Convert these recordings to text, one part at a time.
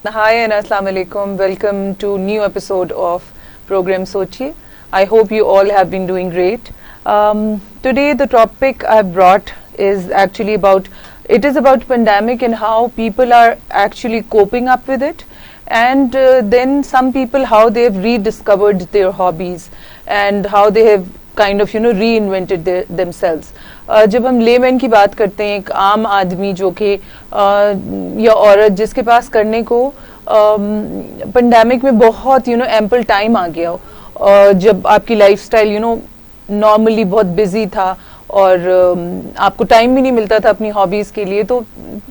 Hi and Assalamu alaikum. Welcome to new episode of program Sochiye. I hope you all have been doing great. Today the topic I brought is actually about pandemic and how people are actually coping up with it, and then some people how they have rediscovered their hobbies and how they have kind of reinvented themselves. जब हम layman की बात करते हैं, एक आम आदमी जो कि या औरत जिसके पास करने को पेंडेमिक में बहुत एम्पल टाइम आ गया हो, जब आपकी लाइफस्टाइल नॉर्मली बहुत बिजी था और आपको टाइम भी नहीं मिलता था अपनी हॉबीज के लिए, तो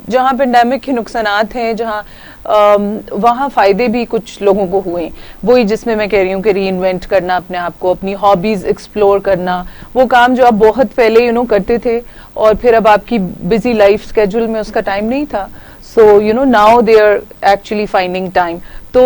जहाँ पेंडेमिक के नुकसानात हैं, जहाँ वहाँ फायदे भी कुछ लोगों को हुए, वही जिसमें मैं कह रही हूँ कि रीइन्वेंट करना अपने आप को, अपनी हॉबीज एक्सप्लोर करना, वो काम जो आप बहुत पहले करते थे और फिर अब आपकी बिजी लाइफ स्केड्यूल में उसका टाइम नहीं था, so now they are actually finding time. तो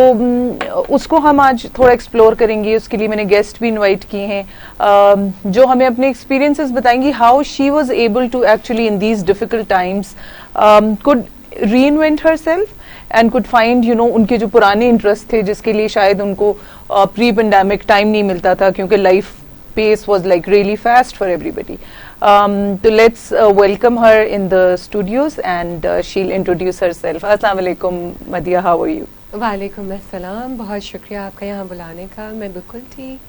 उसको हम आज थोड़ा एक्सप्लोर करेंगे. उसके लिए मैंने गेस्ट भी इनवाइट किए हैं जो हमें अपने एक्सपीरियंसेस बताएंगी, how she was able to actually in these difficult times could reinvent herself and could find उनके जो पुराने इंटरेस्ट थे जिसके लिए शायद उनको प्री पेंडेमिक टाइम नहीं मिलता था, क्योंकि life pace was like really fast for everybody. So let's welcome her in the studios and she'll introduce herself. Assalamu alaikum Madhiya, how are you? वालेकुम अस्सलाम, बहुत शुक्रिया आपका यहाँ बुलाने का. मैं बिल्कुल ठीक.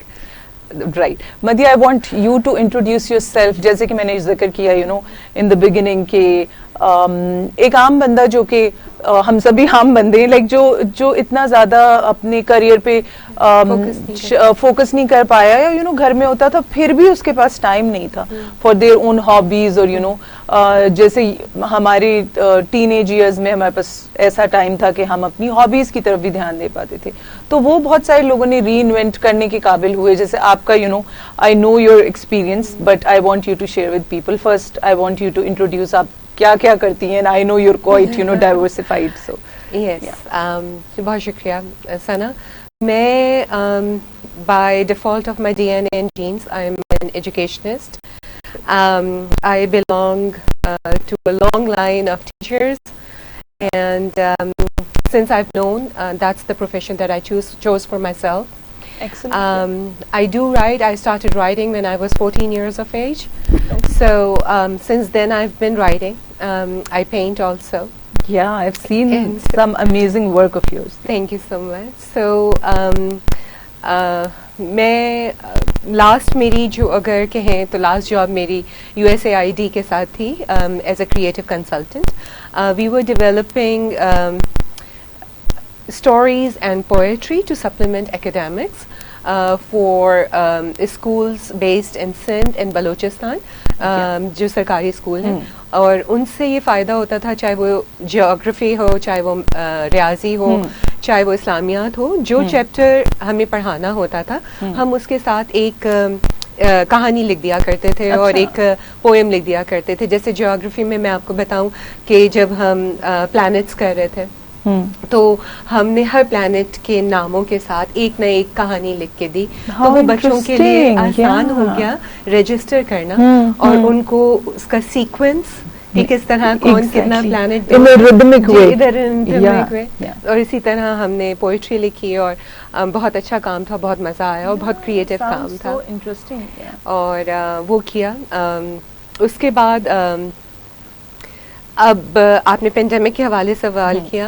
Right. Madhiya, I want you to introduce yourself. जैसे कि मैंने जिक्र किया in the beginning के एक आम बंदा जो कि हम सभी आम बंदे हैं, लाइक जो इतना ज्यादा अपने करियर पे फोकस नहीं कर पाया या घर में होता था, फिर भी उसके पास टाइम नहीं था फॉर देयर ओन हॉबीज. और जैसे हमारे टीनेज ईयर्स में हमारे पास ऐसा टाइम था कि हम अपनी हॉबीज की तरफ भी ध्यान दे पाते थे, तो वो बहुत सारे लोगों ने री इन्वेंट करने के काबिल हुए. जैसे आपका I know your experience, but I want you to share with people. First I want you to introduce आप क्या क्या करती हैं. I know you're quite diversified. So yes, बहुत शुक्रिया सना. मैं by default of my DNA and genes, I'm an educationist. I belong to a long line of teachers, and since I've known, that's the profession that I chose for myself. Excellent. I do write. I started writing when I was 14 years of age. So since then I've been writing. I paint also. Yeah, I've seen some amazing work of yours. Thank you so much. So मैं last मेरी जो अगर कहें तो last job मेरी USAID के साथ थी as a creative consultant. We were developing stories and poetry to supplement academics for schools based in Sindh and Balochistan, जो सरकारी स्कूल हैं, और उनसे ये फ़ायदा होता था, चाहे वो जियोग्राफी हो, चाहे वो रियाजी हो, चाहे वो इस्लामियात हो, जो चैप्टर हमें पढ़ाना होता था हम उसके साथ एक कहानी लिख दिया करते थे. अच्छा. और एक पोएम लिख दिया करते थे. जैसे जियोग्राफी में मैं आपको बताऊं कि जब हम प्लैनेट्स कर रहे थे तो हमने हर प्लैनेट के नामों के साथ एक न एक कहानी लिख के दी, तो वो बच्चों के लिए आसान हो गया रजिस्टर करना और उनको उसका सीक्वेंस कि किस तरह कौन कितना प्लैनेट रिदमिक वे. और इसी तरह हमने पोइट्री लिखी और बहुत अच्छा काम था, बहुत मजा आया और बहुत क्रिएटिव काम था. इंटरेस्टिंग. और वो किया. उसके बाद अब आपने पेंडेमिक के हवाले से सवाल किया.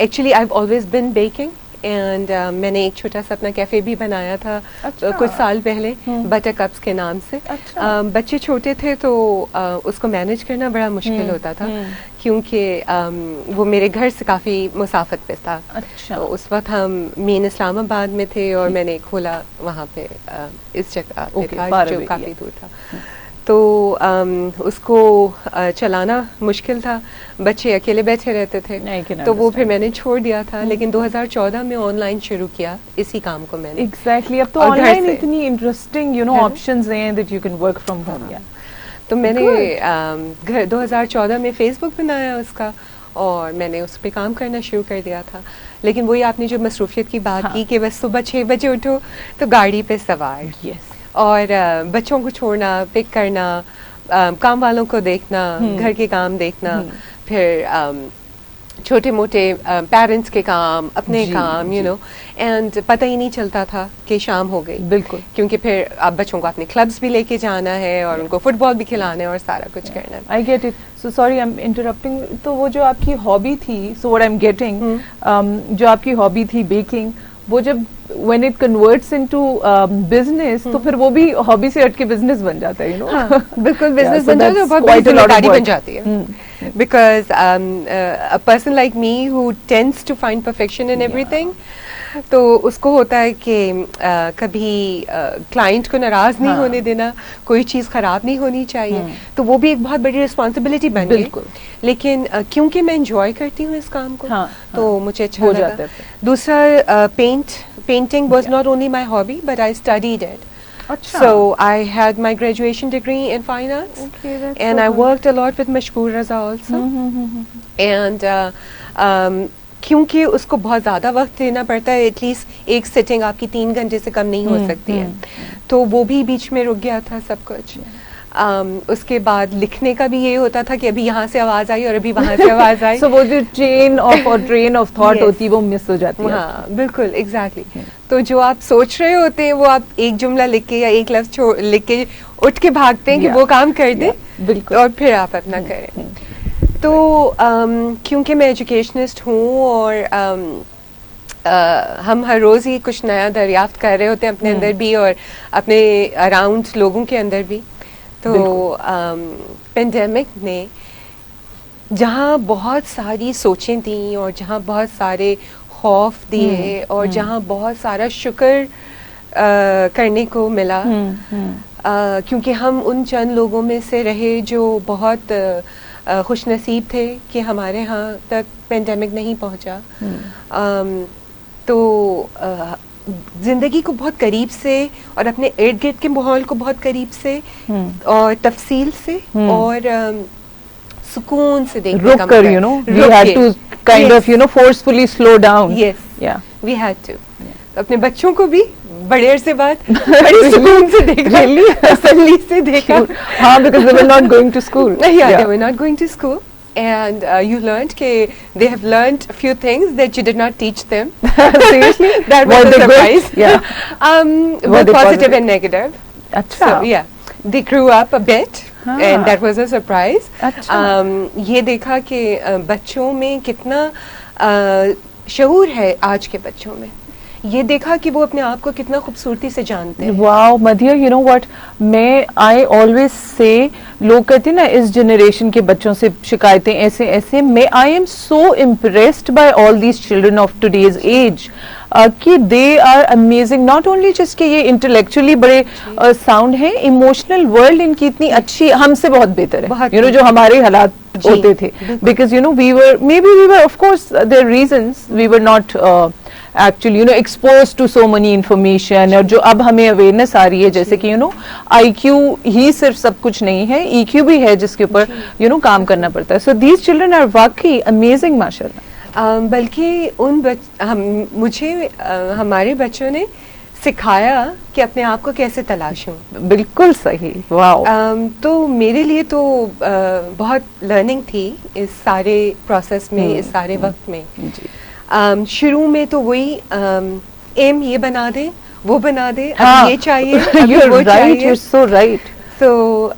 Actually I have always been baking and मैंने एक छोटा सा अपना कैफे भी बनाया था. अच्छा. कुछ साल पहले बटर कप्स के नाम से. अच्छा. बच्चे छोटे थे तो उसको मैनेज करना बड़ा मुश्किल होता था क्योंकि वो मेरे घर से काफ़ी मुसाफत पे था. अच्छा. तो उस वक्त हम मेन इस्लामाबाद में थे और मैंने खोला वहाँ पे इस जगह पे था जो काफ़ी दूर था. तो उसको चलाना मुश्किल था, बच्चे अकेले बैठे रहते थे, तो वो फिर मैंने छोड़ दिया था. लेकिन 2014 में ऑनलाइन शुरू किया इसी काम को मैंने. एग्जैक्टली. अब तो ऑनलाइन इतनी इंटरेस्टिंग ऑप्शंस हैं that you can work from home. तो मैंने 2014 में फेसबुक बनाया उसका और मैंने उस पर काम करना शुरू कर दिया था. लेकिन वही आपने जो मसरूफियत की बात की कि बस सुबह 6 बजे उठो तो गाड़ी पे सवार. यस. और बच्चों को छोड़ना, पिक करना, काम वालों को देखना, घर के काम देखना, फिर छोटे मोटे पेरेंट्स के काम, अपने जी, काम, जी। यू नो, एंड पता ही नहीं चलता था कि शाम हो गई। बिल्कुल। क्योंकि फिर अब बच्चों को अपने क्लब्स भी लेके जाना है और उनको फुटबॉल भी खिलाना है और सारा कुछ करना है। I get it. So sorry I am interrupting. तो वो जो आपकी हॉबी थी, so what I am getting, जो आपकी हॉबी थी बेकिंग, वो जब when it converts into business, तो फिर वो भी हॉबी से हट के बिजनेस बन जाता है, यू नो। हाँ, बिल्कुल Yeah, बिजनेस so बन जाता है, that's बहुत quite बड़ी a lot of जिम्मेदारी बन work. जाती है। Because a person like me who tends to find perfection in everything, तो उसको होता है कि कभी क्लाइंट को नाराज नहीं हाँ। होने देना, कोई चीज खराब नहीं होनी चाहिए, तो वो भी एक बहुत बड़ी रिस्पॉन्सिबिलिटी बन गई। बिल्कुल। लेकिन क्योंकि मैं इंजॉय करती हूँ इस काम को, हाँ, तो हाँ, मुझे अच्छा हो लगा। जाता है फिर। दूसरा painting was not only my hobby but I studied it. अच्छा। So I had my graduation degree in fine arts, Okay, that's and so I good. worked a lot with Mashkoor Raza also. And क्योंकि उसको बहुत ज़्यादा वक्त देना पड़ता है, at least एक सिटिंग आपकी 3 घंटे से कम नहीं हो सकती है, तो वो भी बीच में रुक गया था सब कुछ। उसके बाद लिखने का भी ये होता था कि अभी यहाँ से आवाज आई और अभी वहाँ से आवाज आई। So वो जो ट्रेन ऑफ थॉट Yes. होती है वो मिस हो जाती है। हाँ बिल्कुल, एग्जैक्टली। तो जो आप सोच रहे होते हैं वो आप एक जुमला लिख के या एक लफ्ज लिख के उठ के भागते हैं कि Yeah. वो काम कर दे, बिल्कुल। और फिर आप अपना करें। तो क्योंकि मैं एजुकेशनिस्ट हूँ और हम हर रोज ही कुछ नया दरियाफ्त कर रहे होते हैं अपने अंदर भी और अपने अराउंड लोगों के अंदर भी, तो पेंडेमिक ने जहाँ बहुत सारी सोचें दी और जहाँ बहुत सारे खौफ दिए और जहाँ बहुत सारा शुक्र करने को मिला, क्योंकि हम उन चंद लोगों में से रहे जो बहुत खुश नसीब थे कि हमारे यहाँ तक पेंडेमिक नहीं पहुँचा। तो जिंदगी को बहुत करीब से और अपने इर्द गिर्द के माहौल को बहुत करीब से और तफसील से और सुकून से देखने का रुक कर, you know, we had to kind of, you know, forcefully slow down. Yes, Yeah. we had to. अपने बच्चों को भी बड़े अरसे बाद बड़ी सुकून से देखा, तसल्ली से देखा। हाँ, because they were not going to school. Yeah, they were not going to school. And you learned they have learned a few things that you did not teach them. Seriously? That was Were a they good? surprise. Yeah. Both they positive positive? and negative. अच्छा। So yeah, they grew up a bit, हाँ। and that was a surprise. अच्छा। ये देखा कि बच्चों में कितना शऊर है आज के बच्चों में, ये देखा कि वो अपने आप को कितना खूबसूरती से जानते हैं। Wow, Madhya, you know what? I always say, लोग कहते हैं ना इस जनरेशन के बच्चों से शिकायतें ऐसे ऐसे, I am so impressed by all these children of today's age. कि they are amazing, not only just कि ये intellectually बड़े sound हैं, emotional world इनकी इतनी अच्छी, हमसे बहुत बेहतर है, you know, जो हमारे हालात होते थे, because you know we were of course there are reasons we were not actually, you know, exposed to so many information, और जो अब हमें awareness आ रही है, जैसे कि you know IQ ही सिर्फ सब कुछ नहीं है, EQ भी है जिसके ऊपर you know काम करना पड़ता है। So these children are वाकई amazing माशाल्लाह। बल्कि मुझे हमारे बच्चों ने सिखाया कि अपने आप को कैसे तलाशूं। बिल्कुल सही, वाओ। तो मेरे लिए तो बहुत लर्निंग थी इस सारे प्रोसेस में, इस सारे वक्त में। शुरू में तो वही एम ये बना दे, वो बना दे, अब ये चाहिए, अब वो चाहिए। You're so right. तो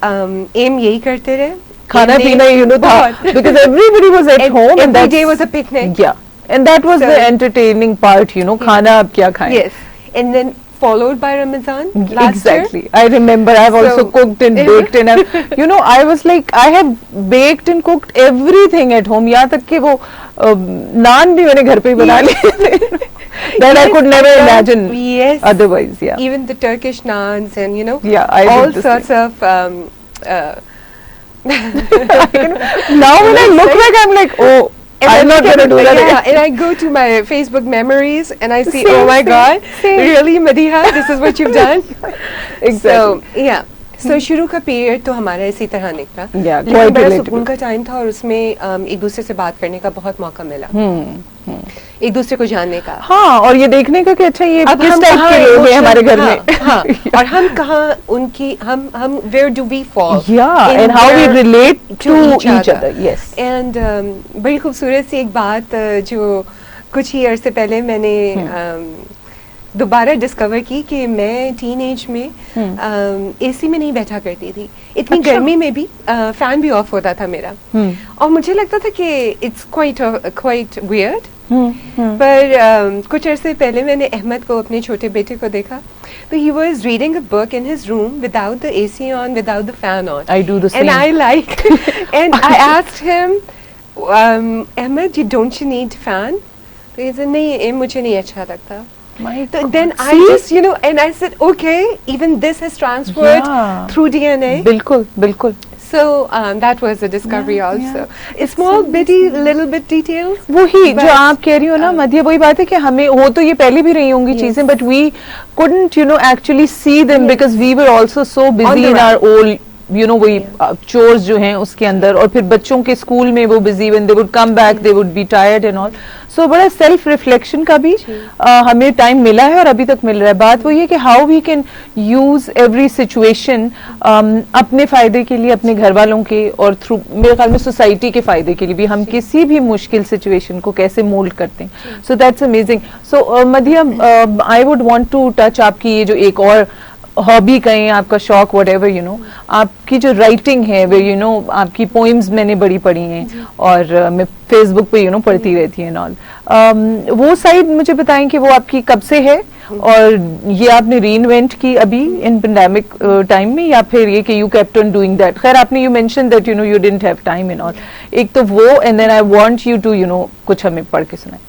एम यही करते रहे, खाना पीना you know था, because everybody was at home and every day was a picnic. Yeah, and that was the entertaining part, you know, खाना अब क्या खाएं। Yes, and then followed by Ramadan last exactly year. I remember I've also cooked and baked and you know I was like I have baked and cooked everything at home, यहाँ तक कि वो नान भी मैंने घर पे ही बना लिए थे that I could never imagine otherwise. Yeah, even the Turkish naans and you know all sorts of now when I look back I'm like, oh, I'm not going to do that again. And I go to my Facebook memories and I see, Same, oh my same, God, same. really Madiha, this is what you've done. Exactly. So yeah, सो शुरू का period तो हमारा इसी तरह निकला, Yeah, लेकिन quite बड़ा relatable. सुकून का टाइम था और उसमें एक दूसरे से बात करने का बहुत मौका मिला, एक दूसरे को जानने का। हाँ, और ये देखने का कि अच्छा ये अब किस हम टाइप कहाँ के लोग हैं हमारे घर हाँ, में। हाँ, और हम कहाँ उनकी हम where do we fall Yeah, in and how we their- relate to each other. other. Yes. And बड़ी खूबसूरत सी एक बात जो कुछ ही अरसे पहले मैंने दोबारा डिस्कवर की कि मैं टीन एज में एसी में नहीं बैठा करती थी, इतनी अच्छा। गर्मी में भी फैन भी ऑफ होता था मेरा, और मुझे लगता था कि इट्स क्वाइट वियर्ड। पर कुछ अरसे पहले मैंने अहमद को, अपने छोटे बेटे को देखा, तो he was reading a book in his room without the AC on, without the fan on. I do the same. And I like, and I asked him, Ahmed, don't you need fan? तो he said, नहीं, ये मुझे नहीं अच्छा लगता। My So God. then I See? just, and I said, okay, even this has transferred Yeah. through DNA. बिल्कुल बिल्कुल। So that was a discovery Yeah, also. yeah. A small bitty, little bit details. वही But, जो आप कह रही हो ना मध्य, वही बात है कि हमें हो तो ये पहले भी रही होंगी चीजें, but we couldn't actually see them because we were also so On busy the in run. our old वही चोर्स जो हैं उसके अंदर, और फिर बच्चों के स्कूल में वो busy, when they would come back they would be tired and all. So बड़ा सेल्फ रिफ्लेक्शन का भी हमें टाइम मिला है और अभी तक मिल रहा है। बात वही है कि how we can use every situation अपने फायदे के लिए, अपने घर वालों के, और थ्रू मेरे ख्याल में सोसाइटी के फायदे के लिए भी हम किसी भी मुश्किल सिचुएशन को कैसे मोल्ड करते हैं। So that's amazing. So Madhiya, I would want to touch आपकी ये जो एक और हॉबी कहें, आपका शौक, व्हाटएवर आपकी जो राइटिंग है, वे आपकी पोइम्स मैंने बड़ी पढ़ी हैं और मैं फेसबुक पे पढ़ती रहती हैं ऑल। वो साइड मुझे बताएं कि वो आपकी कब से है, और ये आपने रीइन्वेंट की अभी इन पेंडेमिक टाइम में, या फिर ये कि you kept on doing that? खैर आपने you mention that you didn't have time in all. एक तो वो, and then I want you to कुछ हमें पढ़ के सुनाएं।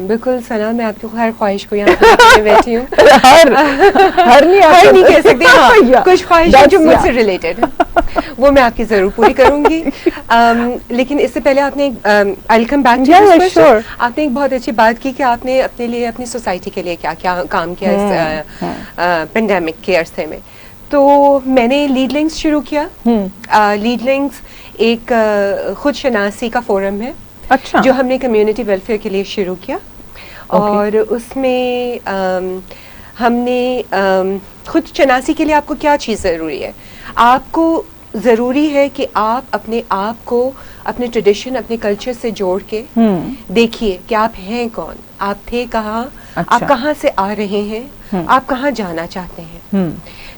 बिल्कुल सना, मैं आपकी हर ख्वाहिश को यहाँ पे बैठी हूँ। हर नहीं कह सकती, हाँ, Yeah. कुछ ख्वाहिशें जो That's- मुझसे रिलेटेड है वो मैं आपकी जरूर पूरी करूंगी। लेकिन इससे पहले आपने I come back to Yeah, this sure. आपने एक बहुत अच्छी बात की कि आपने अपने लिए, अपनी सोसाइटी के लिए क्या क्या काम किया इस पेंडेमिक के अरसे में। तो मैंने लीड लिंक्स शुरू किया। लीड लिंक्स एक खुद शनासी का फोरम है, अच्छा, जो हमने कम्युनिटी वेलफेयर के लिए शुरू किया। और उसमें हमने खुद शनासी के लिए आपको क्या चीज़ ज़रूरी है? आपको ज़रूरी है कि आप अपने आप को अपने ट्रेडिशन, अपने कल्चर से जोड़ के देखिए कि आप हैं कौन, आप थे कहाँ, अच्छा। आप कहाँ से आ रहे हैं, आप कहाँ जाना चाहते हैं।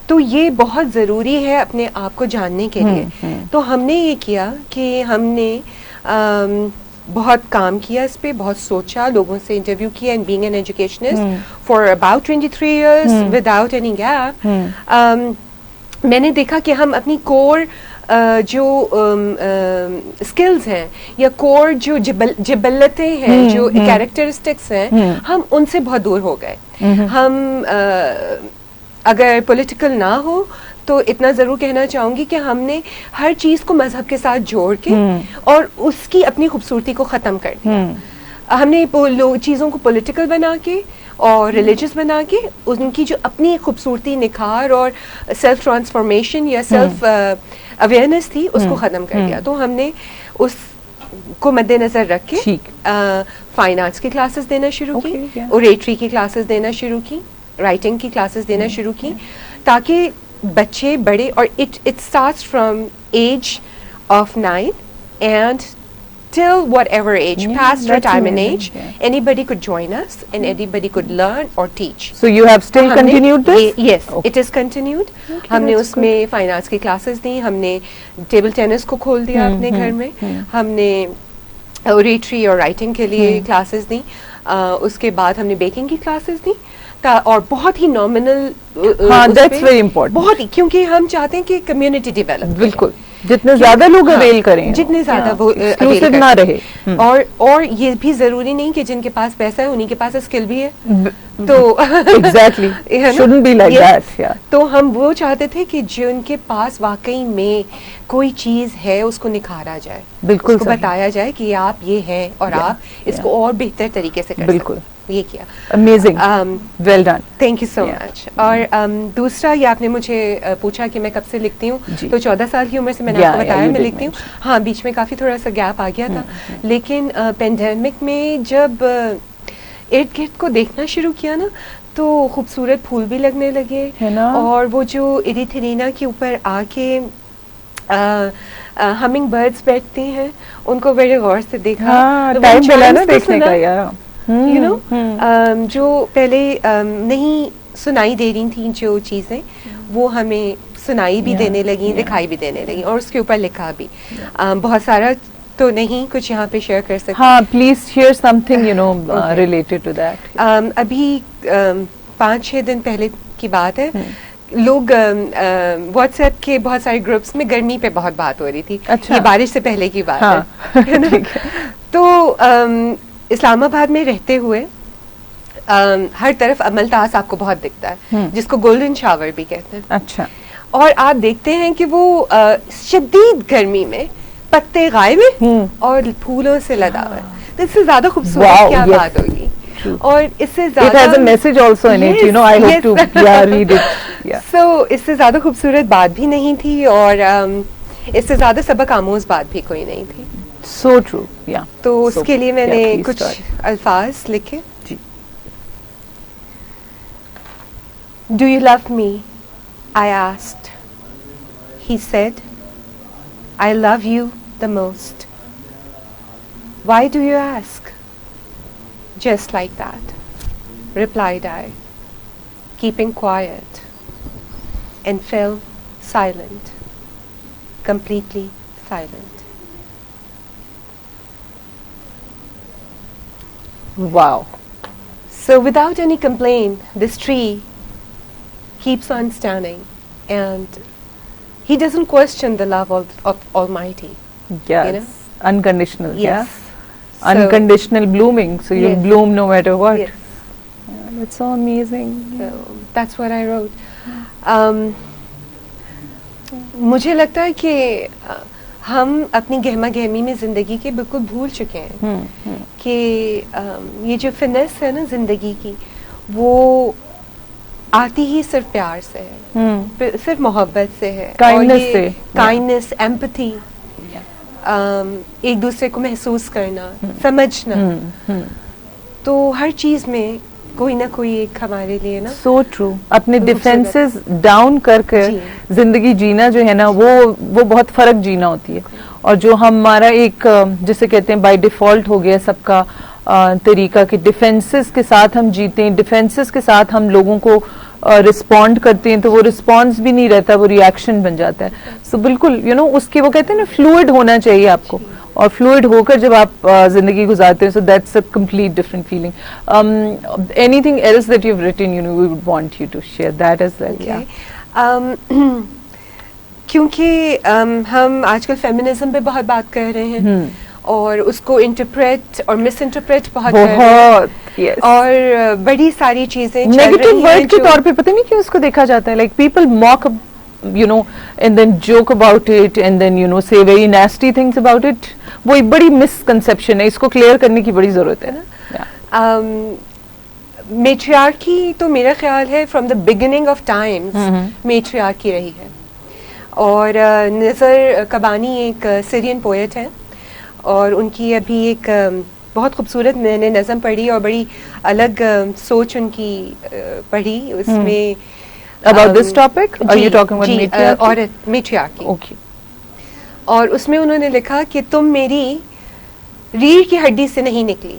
तो ये बहुत ज़रूरी है अपने आप को जानने के लिए। तो हमने ये किया कि हमने बहुत काम किया इस पे, बहुत सोचा, लोगों से इंटरव्यू किया, and being an educationist for about 23 years without any gap, मैंने देखा कि हम अपनी कोर जो स्किल्स हैं या कोर जो जिबल्लतें हैं, जो कैरेक्टरिस्टिक्स हैं, हम उनसे बहुत दूर हो गए। हम अगर पॉलिटिकल ना हो तो इतना जरूर कहना चाहूंगी कि हमने हर चीज को मजहब के साथ जोड़ के और उसकी अपनी खूबसूरती को खत्म कर दिया। हमने चीजों को पॉलिटिकल बना के और रिलीजियस बना के उनकी जो अपनी खूबसूरती, निखार और सेल्फ ट्रांसफॉर्मेशन या सेल्फ अवेयरनेस थी उसको खत्म कर दिया। तो हमने उस को मद्देनजर रख के फाइन आर्ट्स की क्लासेस देना शुरू की, ओरेटरी की क्लासेस देना शुरू की, राइटिंग की क्लासेस देना शुरू की, ताकि बच्चे बड़े, और it starts from age of 9 and till whatever age, past retirement age, anybody could join us and anybody could learn or teach. So you have still continued this? Yes, it is continued. हमने उसमें fine arts की classes दी, हमने table tennis को खोल दिया अपने घर में, हमने ओरेटरी और राइटिंग के लिए क्लासेस दी, उसके बाद हमने बेकिंग की क्लासेस दी, और बहुत ही नॉमिनल, हाँ, that's very important. बहुत ही, क्योंकि हम चाहते हैं कि कम्युनिटी डेवलप, बिल्कुल, जितने ज्यादा लोग अवेल करें, जितने ज्यादा वो एक्सक्लूसिव ना रहे। और ये भी जरूरी नहीं कि जिनके पास पैसा है उन्हीं के पास स्किल भी है। तो exactly, shouldn't be like that, yeah. तो हम वो चाहते थे कि जिनके पास वाकई में कोई चीज है उसको निखारा जाए, बिल्कुल उसको बताया जाए कि आप ये है और आप इसको और बेहतर तरीके से कर बिल्कुल सकते। ये किया। Amazing, well done, thank you so much. और और दूसरा, ये आपने मुझे पूछा कि मैं कब से लिखती हूँ, जी। तो 14 साल की उम्र से मैंने Yeah, आपको yeah, बताया you मैं did लिखती हूँ। mention. हाँ, बीच में काफ़ी थोड़ा सा गैप आ गया था, लेकिन पेंडेमिक में जब इर्द गिर्द को देखना शुरू किया ना, तो खूबसूरत फूल भी लगने लगे, है ना? और वो जो इरिथेरिना के ऊपर आके हमिंग बर्ड्स बैठती हैं, उनको बड़े गौर से देखा। हाँ, तो टाइम वो मिला ना chimes को देखने सुना, का यार। यू नो, जो पहले नहीं सुनाई दे रही थी जो चीज़ें, वो हमें सुनाई भी Yeah, देने लगी, yeah. दिखाई भी देने लगी, और उसके ऊपर लिखा भी। बहुत सारा तो नहीं कुछ यहाँ पे शेयर कर सकते। हाँ, please share something Okay. Related to that. अभी 5-6 दिन पहले की बात है, लोग व्हाट्सएप के बहुत सारे ग्रुप्स में गर्मी पे बहुत बात हो रही थी। अच्छा। ये बारिश से पहले की बात हाँ, है ना? तो इस्लामाबाद में रहते हुए हर तरफ अमलतास आपको बहुत दिखता है, जिसको गोल्डन शावर भी कहते हैं। अच्छा, और आप देखते हैं कि वो शदीद गर्मी में पत्ते गायब हैं और फूलों से लदा हुआ है। तो इससे ज्यादा खूबसूरत Wow, क्या yes. बात होगी? True. और इससे it ज्यादा has a message also in it, I hope to read it. Yeah. So, इससे ज्यादा खूबसूरत बात भी नहीं थी, और इससे ज्यादा सबक आमोज बात भी कोई नहीं थी। So true, yeah. तो So, उसके लिए मैंने yeah, please कुछ start. अल्फाज लिखे। जी। Do you love me? I asked. He said, I love you the most. Why do you ask? Just like that, replied I, keeping quiet, and fell silent, completely silent. Wow. So without any complaint, this tree keeps on standing, and he doesn't question the love of Almighty. Yes. know? Unconditional, Yes. yeah. So- Unconditional blooming, so you Yes. bloom no matter what. Yes. Yeah, that's so amazing. So that's what I wrote. मुझे लगता है कि हम अपनी गहमा गहमी में जिंदगी के बिल्कुल भूल चुके हैं कि ये जो फिनेस है ना जिंदगी की, वो आती ही सिर्फ प्यार से है, सिर्फ मोहब्बत से है, Kindness से, काइंडनेस, एम्पैथी, एक दूसरे को महसूस करना, समझना। तो हर चीज में कोई ना कोई एक हमारे लिए ना सो ट्रू, अपने तो डिफेंसेस डाउन करके जी। जिंदगी जीना जो है ना, वो बहुत फर्क जीना होती है। और जो हमारा एक जिसे कहते हैं बाय डिफॉल्ट हो गया सबका तरीका कि डिफेंसेस के साथ हम जीते हैं, डिफेंसेस के साथ हम लोगों को रिस्पॉन्ड करते हैं, तो वो रिस्पॉन्स भी नहीं रहता, वो रिएक्शन बन जाता है। सो बिल्कुल उसके वो कहते हैं ना, फ्लूइड होना चाहिए आपको, और फ्लूइड होकर जब आप जिंदगी गुजारते हैं, so that's a complete different feeling. Anything else that you have written, we would want you to share that as well. क्योंकि हम आजकल फेमिनिज्म पे बहुत बात कर रहे हैं, और उसको इंटरप्रेट और मिस इंटरप्रेट बहुत कर रहे हैं, yes. और बड़ी सारी चीजें नेगेटिव वर्ड के तौर पे पता नहीं क्यों उसको देखा जाता है, like people mock and then joke about it, and then say very nasty things about it. वो एक बड़ी मिसकंसेप्शन है, इसको क्लियर करने की बड़ी जरूरत है ना। मेट्रियार्की तो मेरा ख्याल है from the beginning of times matriarchy रही है। और नज़र कबानी एक सीरियन पोएट है, और उनकी अभी एक बहुत खूबसूरत मैंने नज़म पढ़ी, और बड़ी अलग सोच उनकी पढ़ी उसमें। About this topic? Are you talking about matriarchy? औरत मेट्रियार्की। Okay. और उसमें उन्होंने लिखा कि तुम मेरी रीढ़ की हड्डी से नहीं निकली,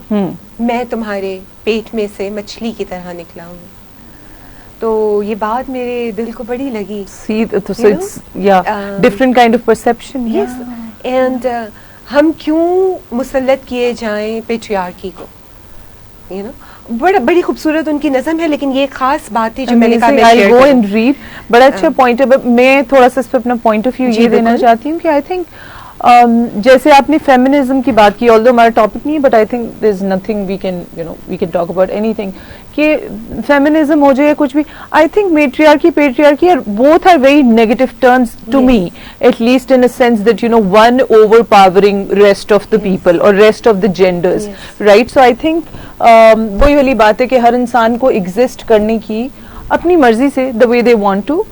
मैं तुम्हारे पेट में से मछली की तरह निकला हूँ। तो ये बात मेरे दिल को बड़ी लगी। See, so it's different kind of perception. Yes, and हम क्यों मुसल्लत किए जाएं पेट्रियार्की को, बड़ी खूबसूरत उनकी नज़म है, लेकिन ये खास बात थी जो मैंने कहा मैं शेयर go and read। बड़ा अच्छा पॉइंट है। मैं थोड़ा सा इस पे अपना पॉइंट ऑफ व्यू ये देना चाहती हूँ कि आई थिंक जैसे आपने फेमिनिज्म की बात की, ऑल्दो हमारा टॉपिक नहीं है, but I think there is nothing we can talk about anything, कि फेमिनिज्म हो जाए या कुछ भी। I think matriarchy patriarchy are both are very negative terms to me, at least in a sense that one overpowering rest of the people और rest of the genders, right. So I think वही वाली बात है कि हर इंसान को exist करने की अपनी मर्जी से the way they want to,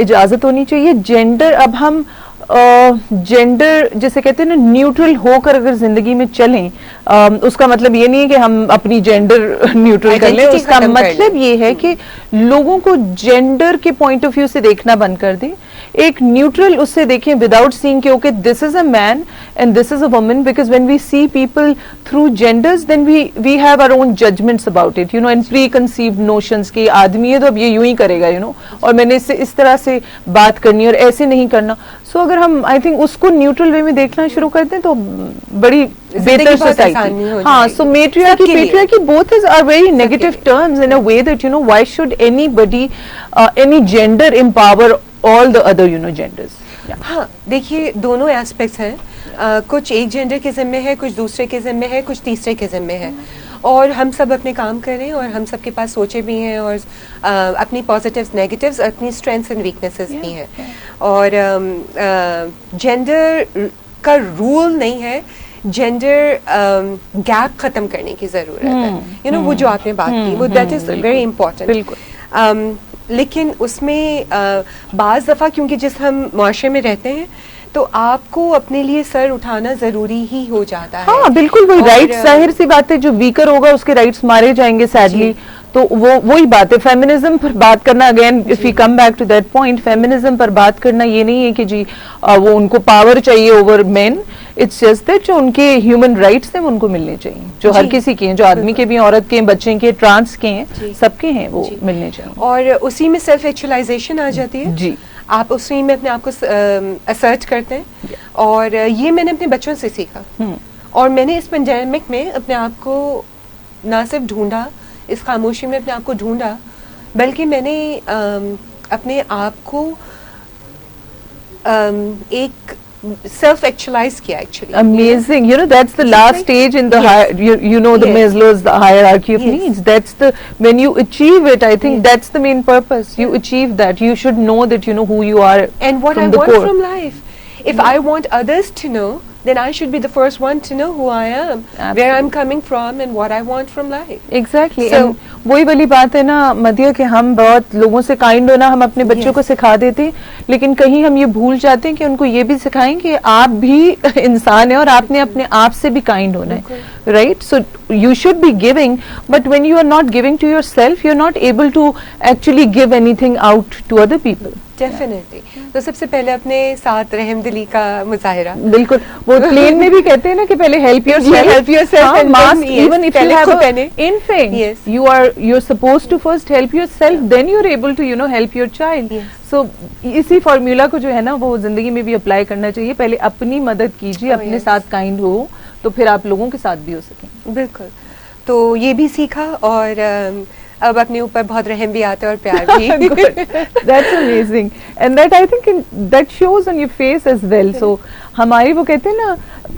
इजाजत होनी चाहिए। जेंडर, अब हम जेंडर जैसे कहते हैं ना, न्यूट्रल होकर अगर जिंदगी में चलें, उसका मतलब ये नहीं है कि हम अपनी जेंडर न्यूट्रल कर लें, उसका मतलब ये है कि लोगों को जेंडर के पॉइंट ऑफ व्यू से देखना बंद कर दें, एक न्यूट्रल उससे देखें, विदाउट सीइंग कि okay this is a man and this is a woman, because when we see people through genders then we have our own judgments about it, you know, and preconceived notions कि आदमी है तो अब ये यूं ही करेगा, you know, और मैंने इससे इस तरह से बात करनी और ऐसे नहीं करना। सो अगर हम आई थिंक उसको न्यूट्रल वे में देखना शुरू करते हैं तो बड़ी बेहतर सोसाइटी। हाँ, सो मेट्रियार्की patriarchy both are very negative terms in a way that, you know, why should anybody any gender empower all the other, you know, genders? हाँ, देखिए दोनों एस्पेक्ट्स हैं, कुछ एक जेंडर के जिम्मे है, कुछ दूसरे के जिम्मे है, कुछ तीसरे के जिम्मे है, और हम सब अपने काम करें और हम सब के पास सोचे भी हैं और अपनी पॉजिटिव्स नेगेटिव्स, अपनी स्ट्रेंथ्स एंड वीकनेसेस भी हैं, और जेंडर का रूल नहीं है, जेंडर गैप खत्म करने की जरूरत है, यू नो, वो जो आपने बात की वो दैट इज वेरी इंपॉर्टेंट। लेकिन उसमें बाज़ दफ़ा क्योंकि जिस हम माशरे में रहते हैं तो आपको अपने लिए सर उठाना जरूरी ही हो जाता है। हाँ बिल्कुल, वही राइट्स, जाहिर सी बात है, जो वीकर होगा उसके राइट्स मारे जाएंगे सैडली, तो वो वही बात है। फेमिनिज्म पर बात करना, again if we come back to that point, feminism पर बात करना ये नहीं है कि जी वो उनको पावर चाहिए over main, it's just that जो उनके ह्यूमन राइट्स हैं उनको मिलने चाहिए, जो हर किसी के हैं, जो आदमी के भी, औरत के, बच्चे के, ट्रांस के हैं, सबके हैं, वो मिलने चाहिए। और उसी में सेल्फ एक्चुअलाइजेशन आ जाती है जी, आप उसी में अपने आप को असर्ट करते हैं, और ये मैंने अपने बच्चों से सीखा, और मैंने इस पेंडेमिक में अपने आप को ना सिर्फ ढूंढा, इस खामोशी में अपने आप को ढूंढा, बल्कि मैंने अपने आप को एक self actualize kiya actually. Amazing, you know, that's the last stage in the you know, the Maslow's the hierarchy of needs. That's the, when you achieve it, I think that's the main purpose. You achieve that, you should know that you know who you are and what I want from life. If I want others to know, then I should be the first one to know who I am, where I'm coming from and what I want from life. Exactly. So, वही वाली बात है ना मदिया, कि हम बहुत लोगों से काइंड होना हम अपने बच्चों को सिखा देते हैं, लेकिन कहीं हम ये भूल जाते हैं कि उनको ये भी सिखाएं कि आप भी इंसान है और आपने अपने आप से भी काइंड होना है, right? So you should be giving, but when you are not giving to yourself, you're not able to actually give anything out to other people. Definitely. तो सबसे पहले अपने साथ रहमदिली का मुजाहिरा। बिल्कुल, वो प्लेन में भी कहते हैं ना कि पहले help yourself and mask, even if you have an infant, you're supposed to first help yourself, then you're able to, you know, help your child. So इसी फॉर्मूला को जो है ना वो जिंदगी में भी अप्लाई करना चाहिए, पहले अपनी मदद कीजिए, अपने साथ काइंड हो, तो फिर आप लोगों के साथ भी हो सकें। बिल्कुल, तो ये भी सीखा, और अब अपने ऊपर बहुत रहम भी आता है और प्यार भी। That's amazing, and that I think that shows on your face as well. So हमारी वो कहते हैं ना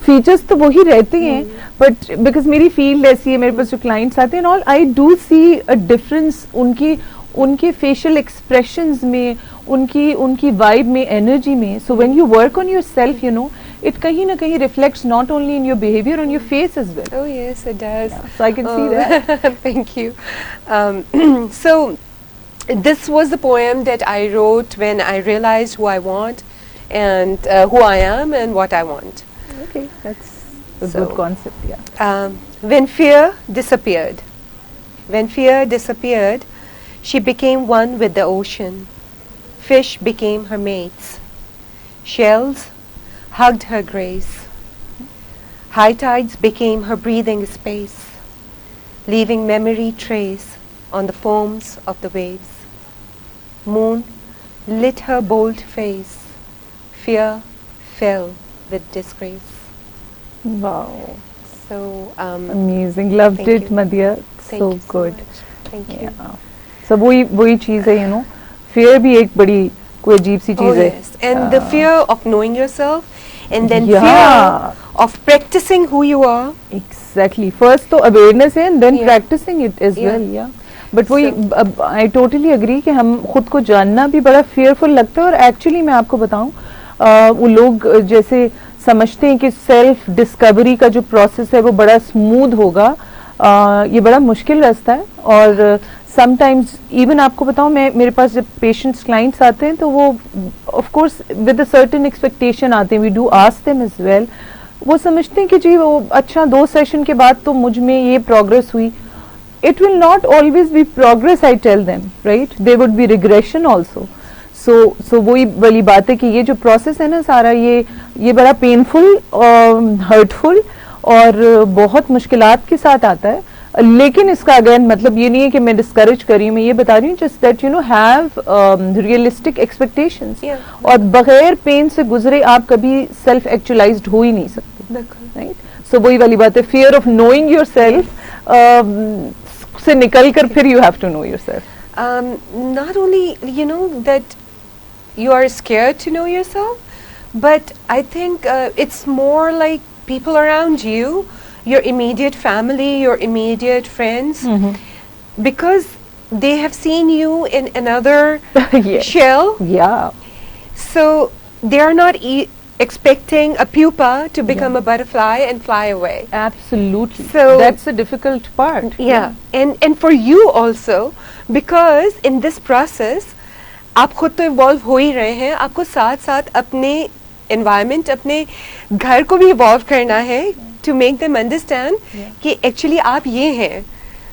फीचर्स तो वही रहते हैं, बट बिकॉज मेरी फील्ड ऐसी है, मेरे पास जो क्लाइंट्स आते हैं all, I do see a difference उनके फेशियल एक्सप्रेशंस में, उनकी वाइब में, एनर्जी में. So when you work on yourself, you know, it kahin na kahin reflects not only in your behavior, on your face as well. Oh yes, it does. Yeah, so I can see that. Thank you. So this was the poem that I wrote when I realized who I want and who I am and what I want. Okay, that's a good concept. Yeah. When fear disappeared, she became one with the ocean. Fish became her mates. Shells hugged her grace. High tides became her breathing space, leaving memory trace on the foams of the waves. Moon lit her bold face. Fear fell with disgrace. Wow. So amazing. Loved it, Madhya. So good. Thank you. So वही चीज़ है, you know, fear भी एक बड़ी कोई अजीब सी चीज़ है. Yes. And the fear of knowing yourself, and then fear of practicing who you are. Exactly. First तो awareness है, and then practicing it as well. Yeah. But वही I totally agree कि हम खुद को जानना भी बड़ा fearful लगता है, और actually मैं आपको बताऊं, वो लोग जैसे समझते हैं कि सेल्फ डिस्कवरी का जो प्रोसेस है वो बड़ा स्मूथ होगा, ये बड़ा मुश्किल रास्ता है, और समटाइम्स इवन आपको बताऊं, मैं मेरे पास जब पेशेंट्स क्लाइंट्स आते हैं तो वो of course with a certain expectation आते हैं, we do ask them as well. वो समझते हैं कि जी वो अच्छा 2 सेशन के बाद तो मुझ में ये प्रोग्रेस हुई। It will not always be progress, I tell them, right, there would be regression also. So वही वाली बात है कि ये जो प्रोसेस है ना सारा, ये बड़ा पेनफुल, हर्टफुल और बहुत मुश्किलात के साथ आता है। लेकिन इसका अगेन मतलब ये नहीं है कि मैं डिस्करेज कर रही हूँ, मैं ये बता रही हूँ just that you know have realistic expectations, और बगैर पेन से गुजरे आप कभी सेल्फ एक्चुअलाइज्ड हो ही नहीं सकते, राइट। सो वही वाली बात है, फियर ऑफ नोइंग योरसेल्फ से निकल कर फिर you have to know yourself. Not only you know that you are scared to know yourself, but I think it's more like people around you, your immediate family, your immediate friends, because they have seen you in another Yes. shell, Yeah. so they are not expecting a pupa to become a butterfly and fly away. Absolutely. So that's the difficult part. Yeah, and for you also, because in this process आप खुद तो evolve हो ही रहे हैं, आपको साथ साथ अपने एनवायरनमेंट, अपने घर को भी इवॉल्व करना है टू मेक देम अंडरस्टैंड कि एक्चुअली आप ये हैं,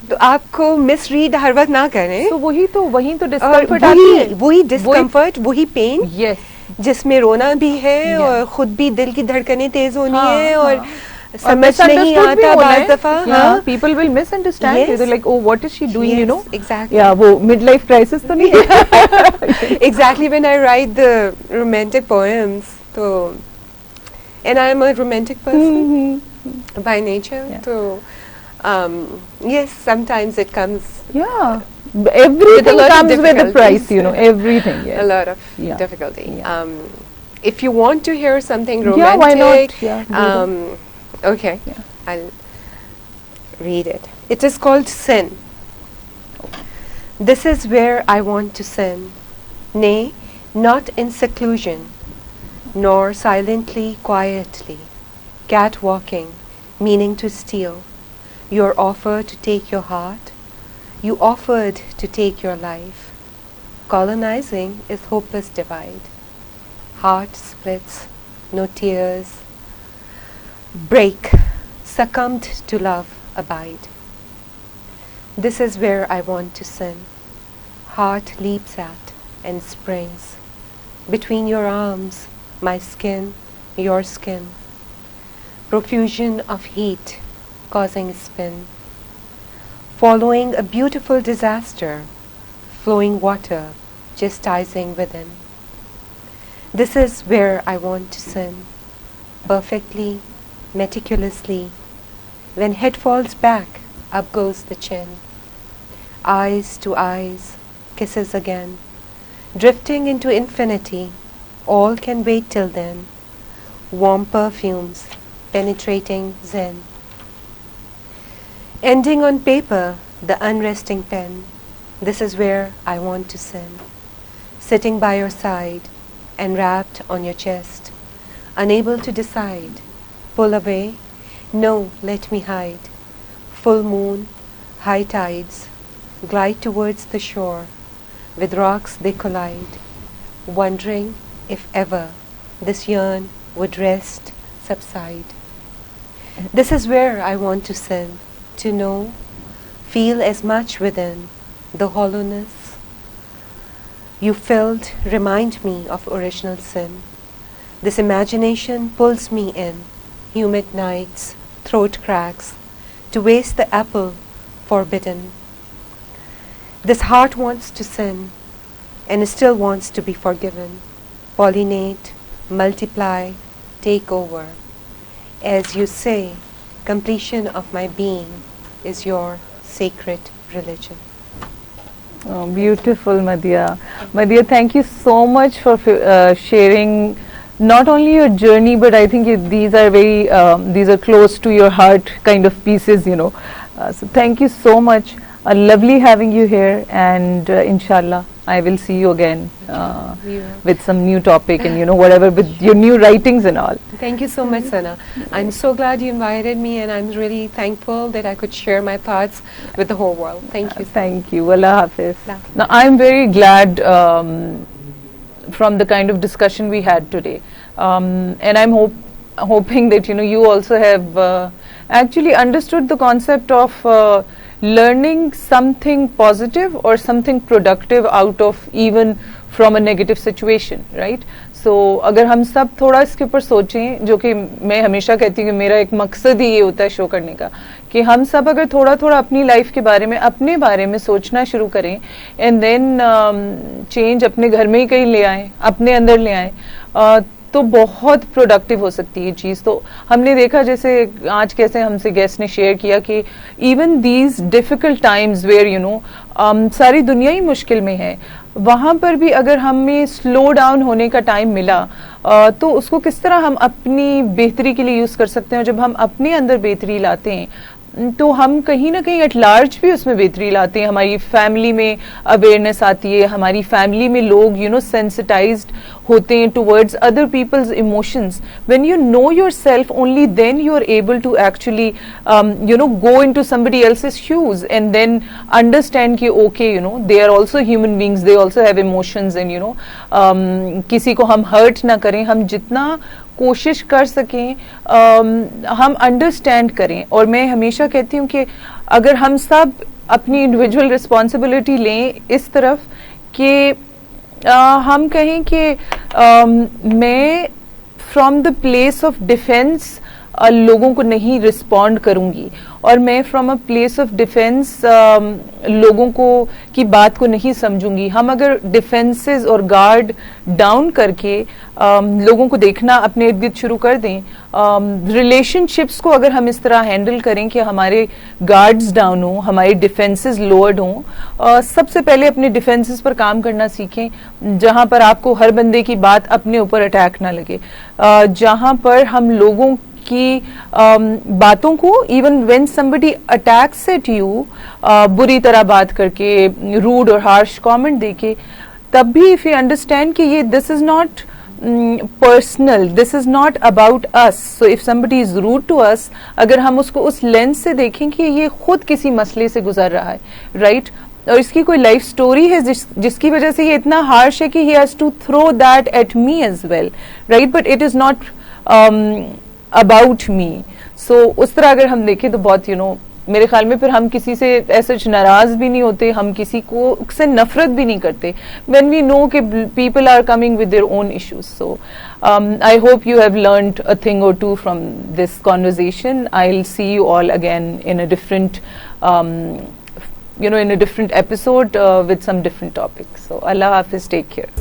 तो आपको मिस रीड हर वक्त ना करें। तो वही तो और डिस्कम्फर्ट आती है, वही डिस्कम्फर्ट, वही पेन, यस, जिसमें रोना भी है और खुद भी दिल की धड़कनें तेज होनी है और समझ और नहीं आता बाज़ दफा। हाँ, people will misunderstand. Yes. They're like, oh, what is she doing? You Yes, know? exactly. Yeah, वो midlife crisis तो नहीं है. Exactly, when I write the romantic poems, so, and I am a romantic person by nature, Yeah. so yes, sometimes it comes Yeah, With everything a lot of comes with a price. difficulties. You know, everything. Yes. a lot of Yeah. difficulty. Yeah. If you want to hear something Yeah, romantic, why not? Yeah, do okay, Yeah. I'll read it. It is called Sin. This is where I want to sin, nay, not in seclusion, nor silently, quietly, cat walking, meaning to steal. Your offer to take your heart, you offered to take your life. Colonizing is hopeless divide. Heart splits, no tears. Break, succumbed to love, abide. This is where I want to sin. Heart leaps at and springs. Between your arms, my skin, your skin. Profusion of heat, causing spin. Following a beautiful disaster, flowing water, chastising within. This is where I want to sin, perfectly, meticulously. When head falls back, up goes the chin. Eyes to eyes, kisses again. Drifting into infinity, all can wait till then. Warm perfumes, penetrating zen. Ending on paper, the unresting pen. This is where I want to sin. Sitting by your side, enwrapped on your chest. Unable to decide. Pull away. No, let me hide. Full moon, high tides. Glide towards the shore. With rocks they collide. Wondering if ever this yearn would rest, subside. This is where I want to sin. To know, feel as much within the hollowness you filled, remind me of original sin. This imagination pulls me in, humid nights, throat cracks, to waste the apple forbidden. This heart wants to sin and still wants to be forgiven. Pollinate, multiply, take over. As you say, completion of my being is your sacred religion. Oh, beautiful, Madhya. Madhya, thank you so much for sharing not only your journey, but I think these are close to your heart kind of pieces, you know. So thank you so much. Lovely having you here, and inshallah, I will see you again Yeah. with some new topic and whatever with your new writings and all. Thank you so much, Sana. I'm so glad you invited me, and I'm really thankful that I could share my thoughts with the whole world. Thank you. Thank you. Allah Hafiz. Allah. Now, I'm very glad from the kind of discussion we had today, and I'm hoping that you also have actually understood the concept of learning something positive or something productive out of even from a negative situation, right? So अगर हम सब थोड़ा इसके ऊपर सोचें, जो कि मैं हमेशा कहती हूँ कि मेरा एक मकसद ही ये होता है शो करने का, कि हम सब अगर थोड़ा थोड़ा अपनी लाइफ के बारे में, अपने बारे में सोचना शुरू करें, एंड देन चेंज अपने घर में ही कहीं ले आए, अपने अंदर ले आए, तो बहुत प्रोडक्टिव हो सकती है ये चीज़. तो हमने देखा, जैसे आज कैसे हमसे गेस्ट ने शेयर किया कि even these difficult times where सारी दुनिया ही मुश्किल में है, वहां पर भी अगर हमें स्लो डाउन होने का टाइम मिला तो उसको किस तरह हम अपनी बेहतरी के लिए यूज कर सकते हैं. और जब हम अपने अंदर बेहतरी लाते हैं तो हम कहीं ना कहीं एट लार्ज भी उसमें बेहतरी लाते हैं. हमारी फैमिली में अवेयरनेस आती है, हमारी फैमिली में लोग सेंसिटाइज्ड होते हैं towards other people's emotions. When you know yourself, only then you are able to actually go into somebody else's shoes and then understand कि okay, they are also human beings, they also have emotions, and किसी को हम hurt ना करें, हम जितना कोशिश कर सकें हम अंडरस्टैंड करें. और मैं हमेशा कहती हूँ कि अगर हम सब अपनी इंडिविजुअल रिस्पॉन्सिबिलिटी लें इस तरफ कि हम कहें कि मैं from the place of defence लोगों को नहीं रिस्पॉन्ड करूंगी, और मैं from a place of defence लोगों को की बात को नहीं समझूंगी. हम अगर डिफेंसेस और गार्ड डाउन करके लोगों को देखना अपने इर्द गिर्द शुरू कर दें, रिलेशनशिप्स को अगर हम इस तरह हैंडल करें कि हमारे गार्ड्स डाउन हो, हमारे डिफेंसेस लोअर्ड हों, सबसे पहले अपने डिफेंसेस पर काम करना सीखें, जहां पर आपको हर बंदे की बात अपने ऊपर अटैक ना लगे, जहां पर हम लोगों की बातों को, even when somebody attacks at you, बुरी तरह बात करके, रूड और हार्श कमेंट देके, तब भी इफ यू अंडरस्टैंड कि ये this is not personal, this is not about us, so if somebody is rude to us, अगर हम उसको उस लेंस से देखें कि ये खुद किसी मसले से गुजर रहा है, राइट, और इसकी कोई लाइफ स्टोरी है जिसकी वजह से ये इतना हार्श है कि he has to throw that at me as well, right, but it is not about me. So उस तरह अगर हम देखें तो बहुत मेरे ख्याल में फिर हम किसी से ऐसे नाराज भी नहीं होते, हम किसी को से नफरत भी नहीं करते, व्हेन वी नो कि people are coming with their own issues. So I hope you have learned a thing or two from this conversation. I'll see you all again in a different in a different episode with some different topics. So Allah Hafiz, take care.